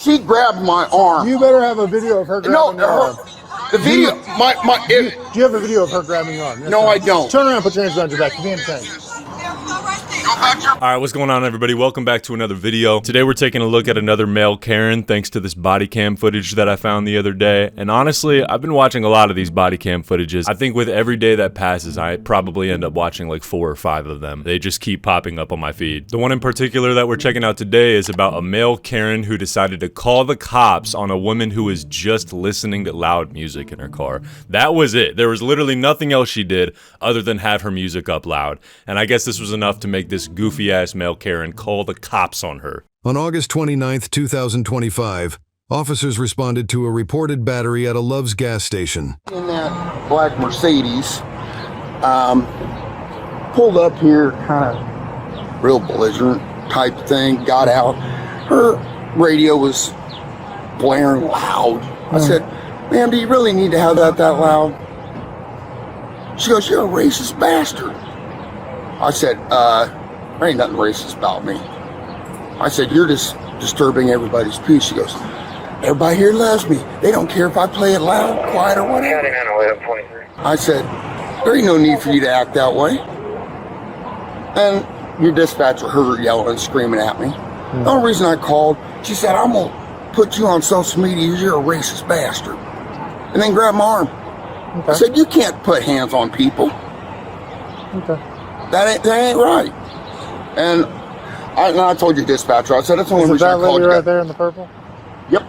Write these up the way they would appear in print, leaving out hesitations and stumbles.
She grabbed my arm. You better have a video of her grabbing your arm. The video, do you have a video of her grabbing your arm? Yes, no, I don't. Turn around, put your hands behind your back. You're being insane. Alright, what's going on, everybody? Welcome back to another video. Today we're taking a look at another male Karen thanks to this body cam footage that I found the other day. And honestly, I've been watching a lot of these body cam footages. I think with every day that passes, I probably end up watching like 4 or 5 of them. They just keep popping up on my feed. The one in particular that we're checking out today is about a male Karen who decided to call the cops on a woman who was just listening to loud music in her car. That was it. There was literally nothing else she did other than have her music up loud. And I guess this was enough to make this goofy-ass male Karen call the cops on her. On August 29, 2025, officers responded to a reported battery at a Love's gas station. In that black Mercedes, pulled up here, kind of real belligerent type thing, got out. Her radio was blaring loud. I said, ma'am, do you really need to have that loud? She goes, you're a racist bastard. I said, there ain't nothing racist about me. I said, you're just disturbing everybody's peace. She goes, everybody here loves me. They don't care if I play it loud, quiet, or whatever. I said, there ain't no need for you to act that way. And your dispatcher heard her yelling and screaming at me. The only reason I called, she said, I'm going to put you on social media because you're a racist bastard. And then grabbed my arm. Okay. I said, you can't put hands on people. Okay. That ain't right. And I told your dispatcher, I said, that's the only reason I called you. Is that lady right there in the purple? Yep.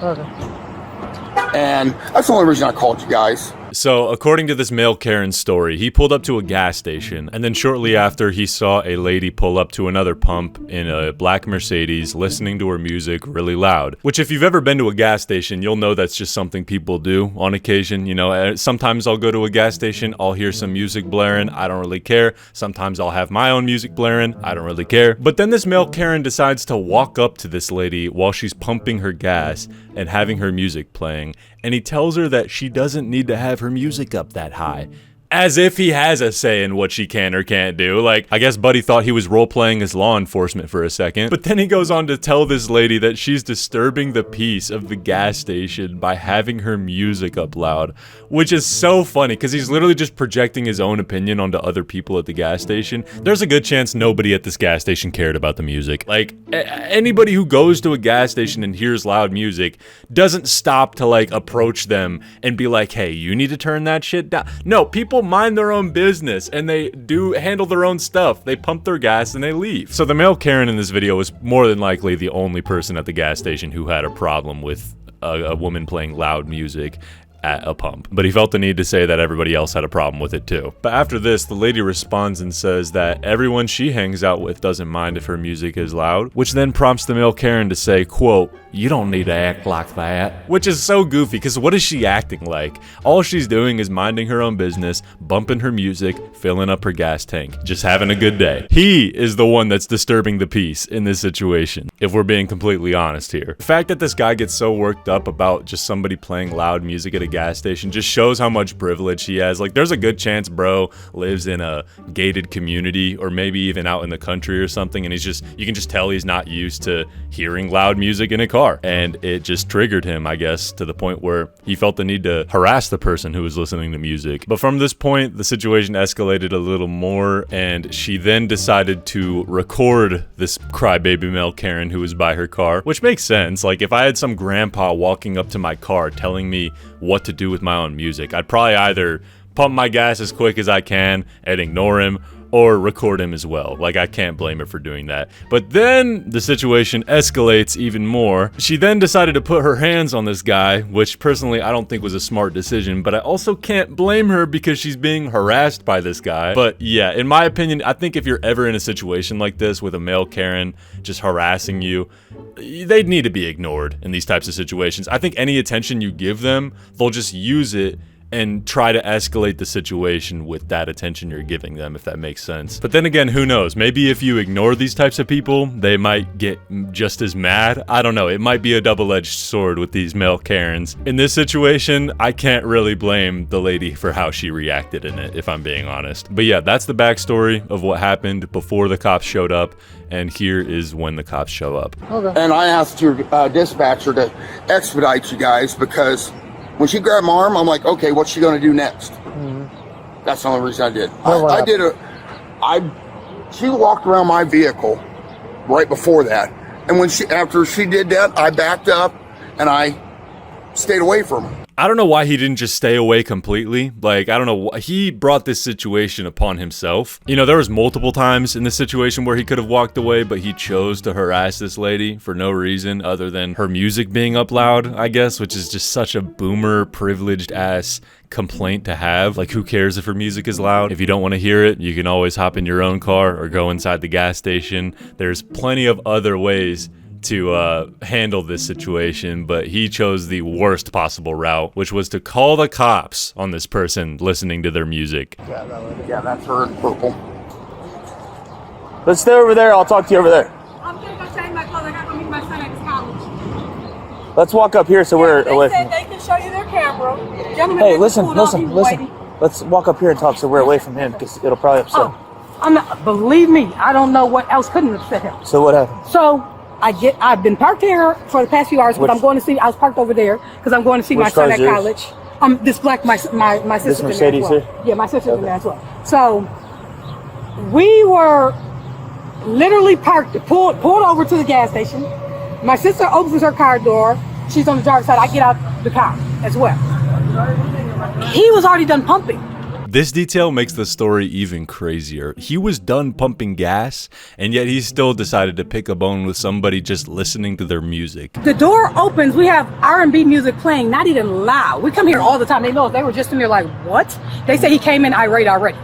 Okay. And that's the only reason I called you guys. So, according to this male Karen story, he pulled up to a gas station, and then shortly after, he saw a lady pull up to another pump in a black Mercedes, listening to her music really loud. Which, if you've ever been to a gas station, you'll know that's just something people do on occasion. You know, sometimes I'll go to a gas station, I'll hear some music blaring, I don't really care. Sometimes I'll have my own music blaring, I don't really care. But then this male Karen decides to walk up to this lady while she's pumping her gas and having her music playing, and he tells her that she doesn't need to have her music up that high. As if he has a say in what she can or can't do. Like, I guess Buddy thought he was role-playing as law enforcement for a second. But then he goes on to tell this lady that she's disturbing the peace of the gas station by having her music up loud. Which is so funny, because he's literally just projecting his own opinion onto other people at the gas station. There's a good chance nobody at this gas station cared about the music. Like, anybody who goes to a gas station and hears loud music doesn't stop to, like, approach them and be like, hey, you need to turn that shit down. No, people mind their own business and they do handle their own stuff. They pump their gas and they leave. So the male Karen in this video is more than likely the only person at the gas station who had a problem with a woman playing loud music at a pump. But he felt the need to say that everybody else had a problem with it too. But after this, the lady responds and says that everyone she hangs out with doesn't mind if her music is loud, which then prompts the male Karen to say, quote, you don't need to act like that. Which is so goofy, because what is she acting like? All she's doing is minding her own business, bumping her music, filling up her gas tank, just having a good day. He is the one that's disturbing the peace in this situation, if we're being completely honest here. The fact that this guy gets so worked up about just somebody playing loud music at a gas station just shows how much privilege he has. Like, there's a good chance bro lives in a gated community or maybe even out in the country or something, and you can just tell he's not used to hearing loud music in a car. And it just triggered him, I guess, to the point where he felt the need to harass the person who was listening to music. But from this point, the situation escalated a little more, and she then decided to record this crybaby male Karen who was by her car, which makes sense. Like, if I had some grandpa walking up to my car telling me what to do with my own music, I'd probably either pump my gas as quick as I can and ignore him, or record him as well. Like, I can't blame her for doing that. But then the situation escalates even more. She then decided to put her hands on this guy, which personally I don't think was a smart decision, but I also can't blame her because she's being harassed by this guy. But yeah, in my opinion, I think if you're ever in a situation like this with a male Karen just harassing you, they'd need to be ignored in these types of situations. I think any attention you give them, they'll just use it and try to escalate the situation with that attention you're giving them, if that makes sense. But then again, who knows? Maybe if you ignore these types of people, they might get just as mad. I don't know. It might be a double-edged sword with these male Karens. In this situation, I can't really blame the lady for how she reacted in it, if I'm being honest. But yeah, that's the backstory of what happened before the cops showed up, and here is when the cops show up. Okay. And I asked your dispatcher to expedite you guys because when she grabbed my arm, I'm like, okay, what's she going to do next? That's the only reason I did. She walked around my vehicle right before that. And after she did that, I backed up and I stayed away from her. I don't know why he didn't just stay away completely. Like, I don't know. He brought this situation upon himself. You know, there was multiple times in this situation where he could have walked away, but he chose to harass this lady for no reason other than her music being up loud, I guess, which is just such a boomer, privileged ass complaint to have. Like, who cares if her music is loud? If you don't want to hear it, you can always hop in your own car or go inside the gas station. There's plenty of other ways to handle this situation, but he chose the worst possible route, which was to call the cops on this person listening to their music. Yeah, that's her in purple. Let's stay over there. I'll talk to you over there. I'm gonna go change my clothes. I gotta go meet my son at his college. Let's walk up here so we're away They from. said they can show you their camera. Gentlemen, Hey, they listen. pulled off, he was waiting. Let's walk up here and talk so we're away from him because it'll probably upset him. Oh, I'm not, believe me, I don't know what else couldn't upset him. So what happened? So I've been parked here for the past few hours, but I was parked over there because I'm going to see my son at college. This black, my sister's This in there Mercedes as well. here? Yeah, my sister's in there as well. So we were literally parked, pulled over to the gas station. My sister opens her car door. She's on the driver's side. I get out the car as well. He was already done pumping. This detail makes the story even crazier. He was done pumping gas, and yet he still decided to pick a bone with somebody just listening to their music. The door opens, we have R&B music playing, not even loud. We come here all the time. They know, they were just in there like, what? They say he came in irate already.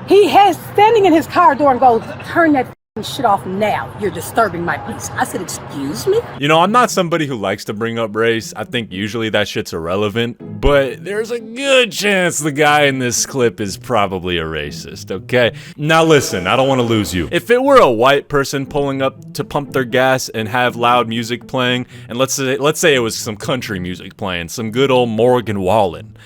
He has standing in his car door and goes, turn that shit off now. You're disturbing my peace. I said, excuse me? You know, I'm not somebody who likes to bring up race. I think usually that shit's irrelevant, but there's a good chance the guy in this clip is probably a racist, okay? Now listen, I don't want to lose you. If it were a white person pulling up to pump their gas and have loud music playing, and let's say it was some country music playing, some good old Morgan Wallen,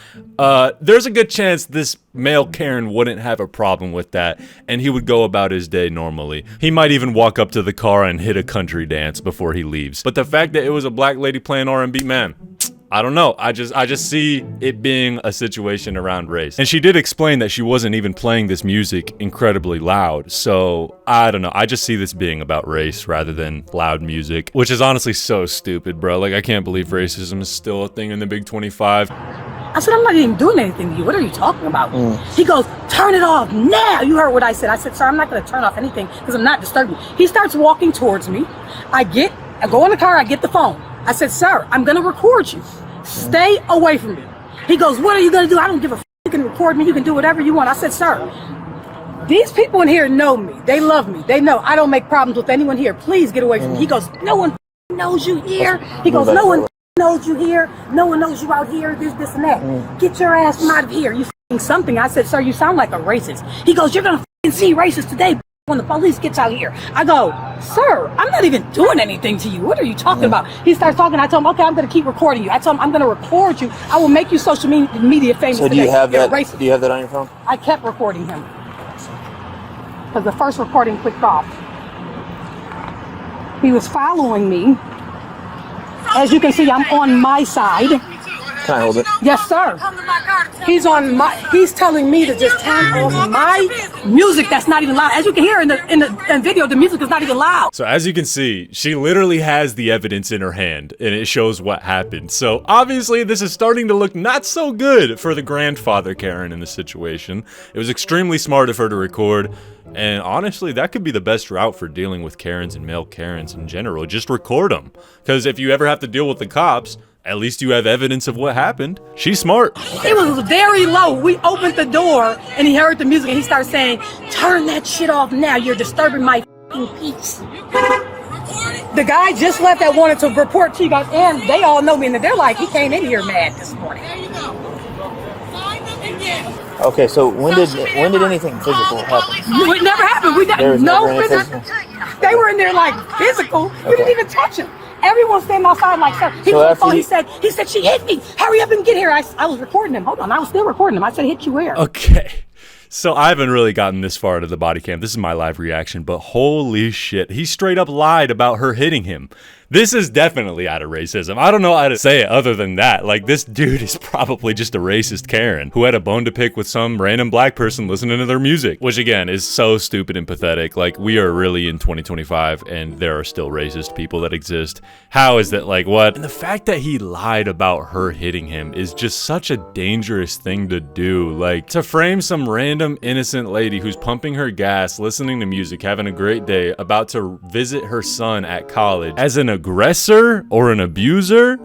there's a good chance this male Karen wouldn't have a problem with that, and he would go about his day normally. He might even walk up to the car and hit a country dance before he leaves. But the fact that it was a black lady playing R&B, man, I don't know. I just see it being a situation around race. And she did explain that she wasn't even playing this music incredibly loud. So, I don't know. I just see this being about race rather than loud music, which is honestly so stupid, bro. Like, I can't believe racism is still a thing in the Big 25. I said, I'm not even doing anything to you. What are you talking about? He goes, turn it off now. You heard what I said. I said, sir, I'm not going to turn off anything because I'm not disturbing. He starts walking towards me. I go in the car, I get the phone. I said, sir, I'm going to record you. Stay away from me. He goes, what are you going to do? I don't give a f***. You can record me. You can do whatever you want. I said, sir, these people in here know me. They love me. They know I don't make problems with anyone here. Please get away from me. He goes, no one knows you here. He goes, no one knows you here. No one knows you out here. This, and that. Get your ass from out of here. You f***ing something. I said, sir, you sound like a racist. He goes, you're going to f***ing see racists today when the police gets out here. I go, sir, I'm not even doing anything to you. What are you talking about? He starts talking. I told him, okay, I'm going to keep recording you. I told him, I'm going to record you. I will make you social media famous. So do you have that? Do you have that on your phone? I kept recording him because the first recording clicked off. He was following me. As you can see, I'm on my side. Can I hold it? Yes, sir. He's telling me to just turn off my music that's not even loud. As you can hear in the video, the music is not even loud. So as you can see, she literally has the evidence in her hand, and it shows what happened. So obviously, this is starting to look not so good for the grandfather Karen in this situation. It was extremely smart of her to record. And honestly, that could be the best route for dealing with Karens and male Karens in general. Just record them. Because if you ever have to deal with the cops, at least you have evidence of what happened. She's smart. It was very low. We opened the door and he heard the music and he started saying, turn that shit off now. You're disturbing my f***ing peace. The guy just left that wanted to report to you guys, and they all know me, and they're like, he came in here mad this morning. Okay, so when did anything physical happen? No, it never happened. There was No never any physical. physical? They were in there like physical. We didn't even touch him. Everyone standing outside like, sir. He So was on the after phone. you- He said, she hit me. Hurry up and get here. I was recording him. Hold on. I was still recording him. I said, hit you where? Okay. So I haven't really gotten this far into the body cam. This is my live reaction, but holy shit. He straight up lied about her hitting him. This is definitely out of racism. I don't know how to say it other than that. Like, this dude is probably just a racist Karen who had a bone to pick with some random black person listening to their music, which again is so stupid and pathetic. Like, we are really in 2025 and there are still racist people that exist. How is that, like, what? And the fact that he lied about her hitting him is just such a dangerous thing to do. Like, to frame some random innocent lady who's pumping her gas, listening to music, having a great day, about to visit her son at college as an aggressor or an abuser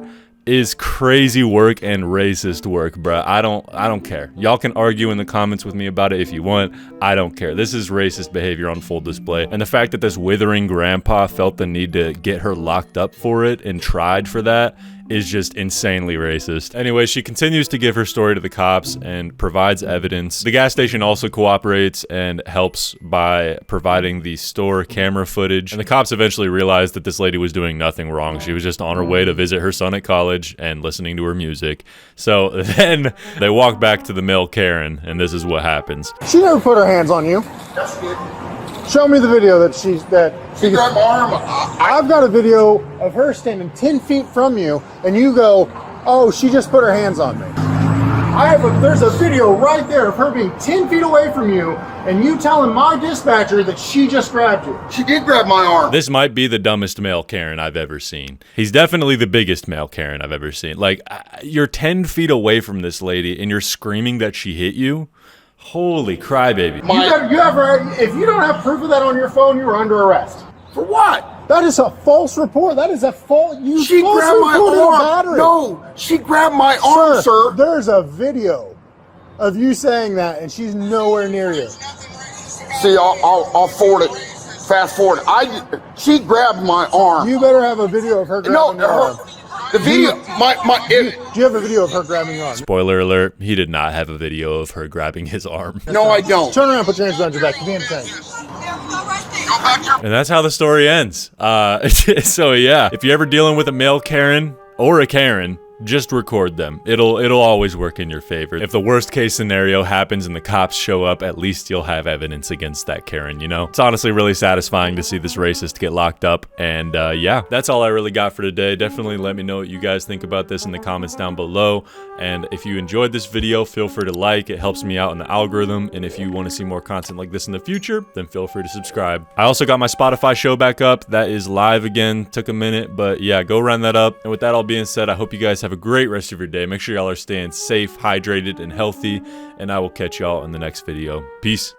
is crazy work and racist work, bruh. I don't care. Y'all can argue in the comments with me about it if you want. I don't care. This is racist behavior on full display. And the fact that this withering grandpa felt the need to get her locked up for it and tried for that is just insanely racist. Anyway, she continues to give her story to the cops and provides evidence. The gas station also cooperates and helps by providing the store camera footage. And the cops eventually realized that this lady was doing nothing wrong. She was just on her way to visit her son at college and listening to her music. So then they walk back to the male Karen, and this is what happens. She never put her hands on you. Show me the video that she grabbed my arm. I've got a video of her standing 10 feet from you, and you go, "Oh, she just put her hands on me." There's a video right there of her being 10 feet away from you, and you telling my dispatcher that she just grabbed you. She did grab my arm. This might be the dumbest male Karen I've ever seen. He's definitely the biggest male Karen I've ever seen. Like, you're 10 feet away from this lady, and you're screaming that she hit you? Holy crybaby. If you don't have proof of that on your phone, you're under arrest. For what? That is a false report. That is a false. You She false grabbed my reported a arm. battery. No, she grabbed my arm, sir. There's a video of you saying that, and she's nowhere near you. See, I'll forward it. Fast forward. She grabbed my arm. You better have a video of her grabbing your arm. The video, Do you have a video of her grabbing your arm? Spoiler alert, he did not have a video of her grabbing his arm. No, I don't. Turn around, put your hands behind your back. Give me a thing. And that's how the story ends. So yeah, if you're ever dealing with a male Karen or a Karen, just record them. It'll always work in your favor. If the worst case scenario happens and the cops show up, at least you'll have evidence against that Karen, you know? It's honestly really satisfying to see this racist get locked up. And yeah, that's all I really got for today. Definitely let me know what you guys think about this in the comments down below. And if you enjoyed this video, feel free to like. It helps me out in the algorithm. And if you want to see more content like this in the future, then feel free to subscribe. I also got my Spotify show back up. That is live again. Took a minute, but yeah, go run that up. And with that all being said, I hope you guys have a great rest of your day. Make sure y'all are staying safe, hydrated, and healthy. And I will catch y'all in the next video. Peace.